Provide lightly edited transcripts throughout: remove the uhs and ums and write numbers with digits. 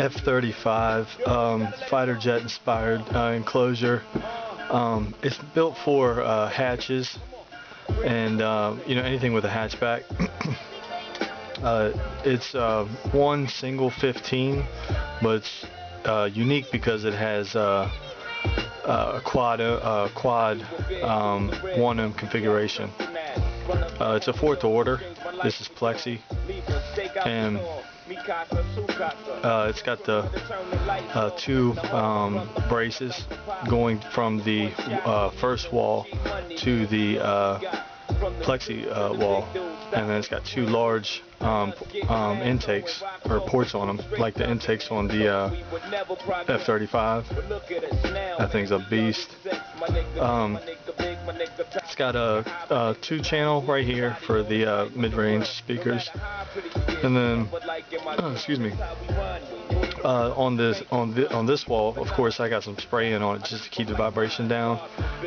F-35 fighter jet inspired enclosure. It's built for hatches and anything with a hatchback. It's one single 15, but it's unique because it has a quad 1 ohm configuration. It's a 4th order. This is plexi, and it's got the 2 braces going from the first wall to the plexi wall, and then it's got 2 large intakes or ports on them, like the intakes on the F-35. That thing's a beast. It's got a 2-channel right here for the mid-range speakers, and then excuse me, on this wall, of course, I got some spray in on it just to keep the vibration down,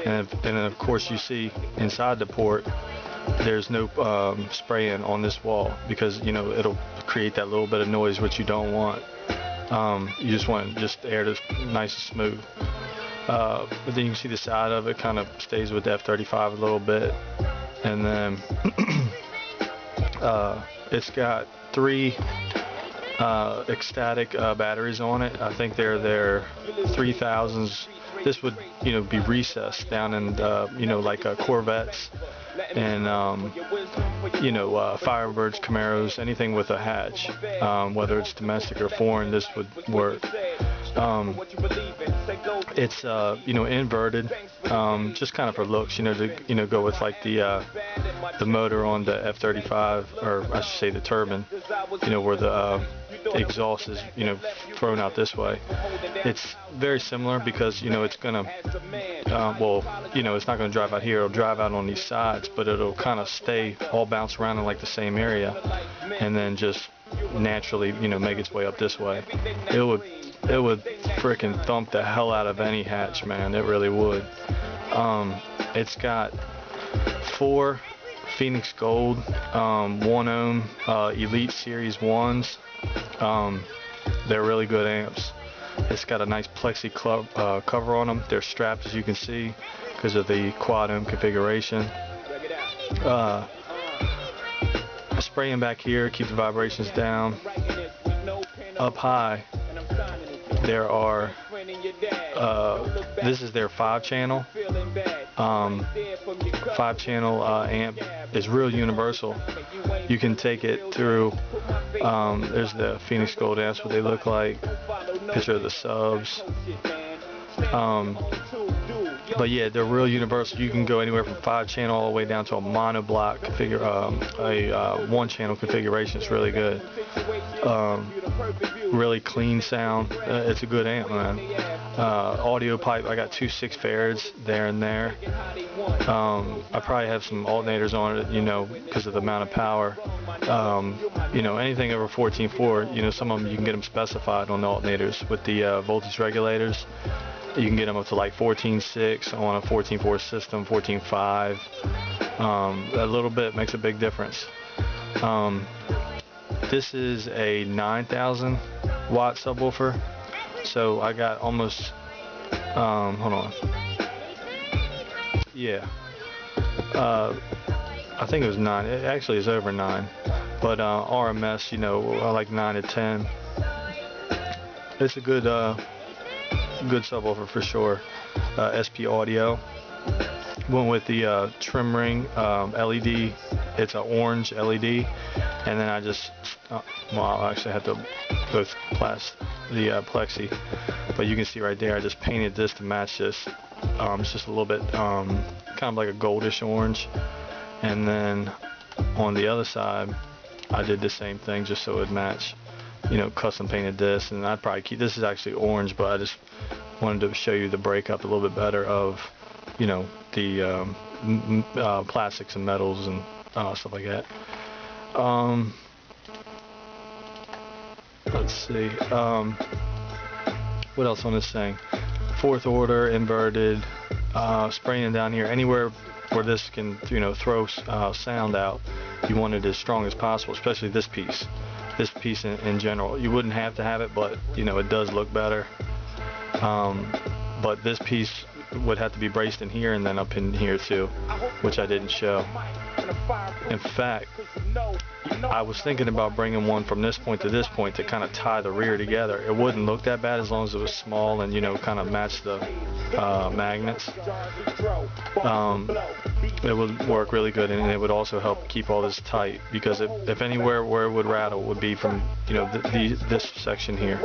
and then of course you see inside the port there's no spray in on this wall because it'll create that little bit of noise which you don't want. You just want just the air to nice and smooth. But then you can see the side of it kind of stays with the F-35 a little bit, and then it's got 3 ecstatic batteries on it. I think they're their 3000s. This would be recessed down in like Corvettes and Firebirds, Camaros, anything with a hatch, whether it's domestic or foreign, this would work. It's inverted, just kind of for looks, to go with like the motor on the F-35, or I should say the turbine, where the exhaust is thrown out this way. It's very similar because it's gonna it's not gonna drive out here, it'll drive out on these sides, but it'll kind of stay all bounce around in like the same area, and then just naturally make its way up this way. It would freaking thump the hell out of any hatch, man. It really would. It's got 4 Pheonix Gold 1 ohm Elite Series 1s. They're really good amps. It's got a nice plexi cover on them. They're strapped, as you can see, because of the quad ohm configuration. Spraying back here, keep the vibrations down. Up high, there are this is their 5-channel. 5-channel amp is real universal. You can take it through. There's the Pheonix Gold amps, what they look like. Picture of the subs. But yeah, they're real universal. You can go anywhere from 5-channel all the way down to a monoblock configure, a 1-channel configuration. It's really good. Really clean sound. It's a good amp, man. Audio pipe, I got 2 6 farads there and there. I probably have some alternators on it, because of the amount of power. Anything over 14.4, some of them you can get them specified on the alternators with the voltage regulators. You can get them up to like 14.6 on a 14.4 system, 14.5. A little bit makes a big difference. This is a 9,000 watt subwoofer, so I got almost hold on, yeah, I think it was 9. It actually is over 9, but RMS, I like 9 to 10. It's a good subwoofer for sure. SP audio. Went with the trim ring LED. It's an orange LED, and then I just I actually had to go the plexi, but you can see right there I just painted this to match this. It's just a little bit kind of like a goldish orange, and then on the other side I did the same thing just so it would match. Custom painted this, and I'd probably keep this. Is actually orange, but I just wanted to show you the breakup a little bit better of the plastics and metals and stuff like that. Let's see, what else on this thing? 4th order, inverted, spraying down here anywhere where this can throw sound out. You want it as strong as possible, especially this piece. this piece in general. You wouldn't have to have it, but you know, it does look better. But this piece would have to be braced in here and then up in here too, which I didn't show. In fact, I was thinking about bringing one from this point to this point to kind of tie the rear together. It wouldn't look that bad as long as it was small and, you know, kind of match the magnets. It would work really good, and it would also help keep all this tight, because if anywhere where it would rattle would be from, you know, this section here.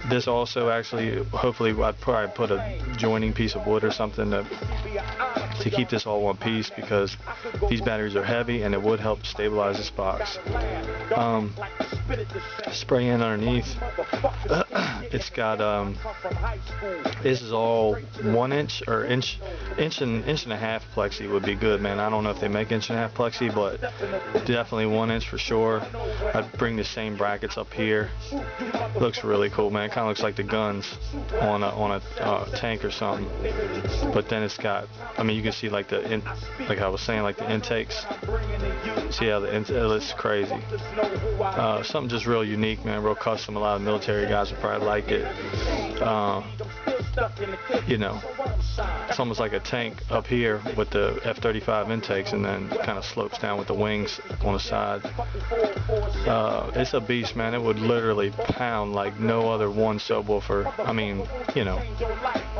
This also actually, hopefully I'd probably put a joining piece of wood or something to keep this all one piece, because these batteries are heavy and it would help stabilize this box. Spray in underneath. It's got this is all 1 inch or inch and a half plexi would be good, man. I don't know if they make 1.5 inch plexi, but definitely 1 inch for sure. I'd bring the same brackets up here. Looks really cool, man. It kind of looks like the guns on a tank or something. But then it's got, I mean, you can see like like I was saying, like the intakes. See how it looks crazy. Something just real unique, man. Real custom. A lot of military guys would probably like it. You know, it's almost like a tank up here with the F-35 intakes, and then kind of slopes down with the wings on the side. It's a beast, man. It would literally pound like no other one subwoofer. I mean, you know,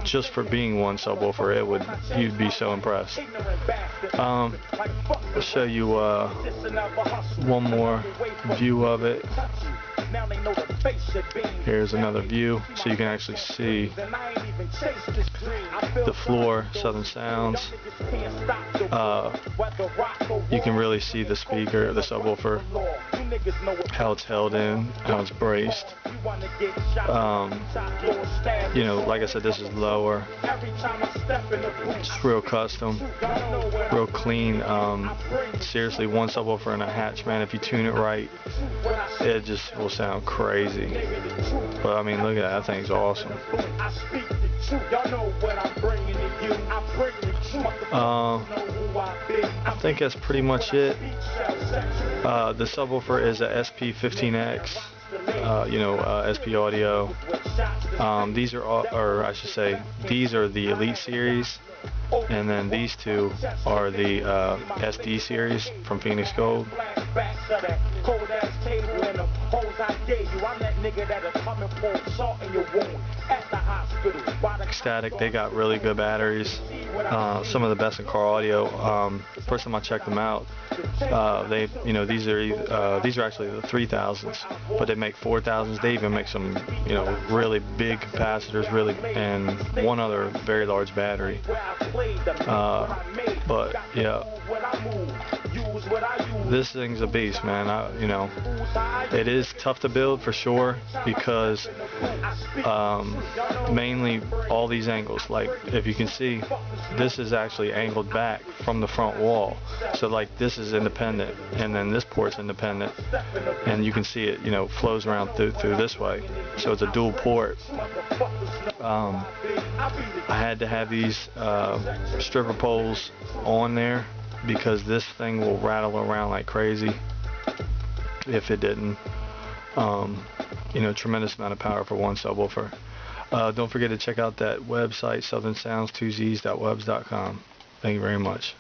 just for being one subwoofer, you'd be so impressed. I'll show you one more view of it. Here's another view, so you can actually see the floor, Southern Soundz. You can really see the speaker, the subwoofer, how it's held in, how it's braced. You know, like I said, this is lower. Just real custom, real clean. Seriously, one subwoofer and a hatch, man. If you tune it right, it just will sound crazy. But I mean, look at that thing's awesome. I think that's pretty much it. The subwoofer is a SP15X. You know, SP audio. These are all, or I should say, these are the Elite series, and then these two are the SD series from Pheonix Gold. Static, they got really good batteries. Some of the best in car audio. First time I checked them out, they, you know, these are actually the 3000s, but they make 4000s. They even make some, you know, really big capacitors, and one other very large battery. But yeah, this thing's a beast, man. You know, it is tough to build for sure, because mainly all these angles, like if you can see, this is actually angled back from the front wall, so like this is independent, and then this port's independent, and you can see it, you know, flows around through this way, so it's a dual port. I had to have these stripper poles on there, because this thing will rattle around like crazy if it didn't. You know, tremendous amount of power for one subwoofer. Don't forget to check out that website, southernsounds2zs.webs.com. Thank you very much.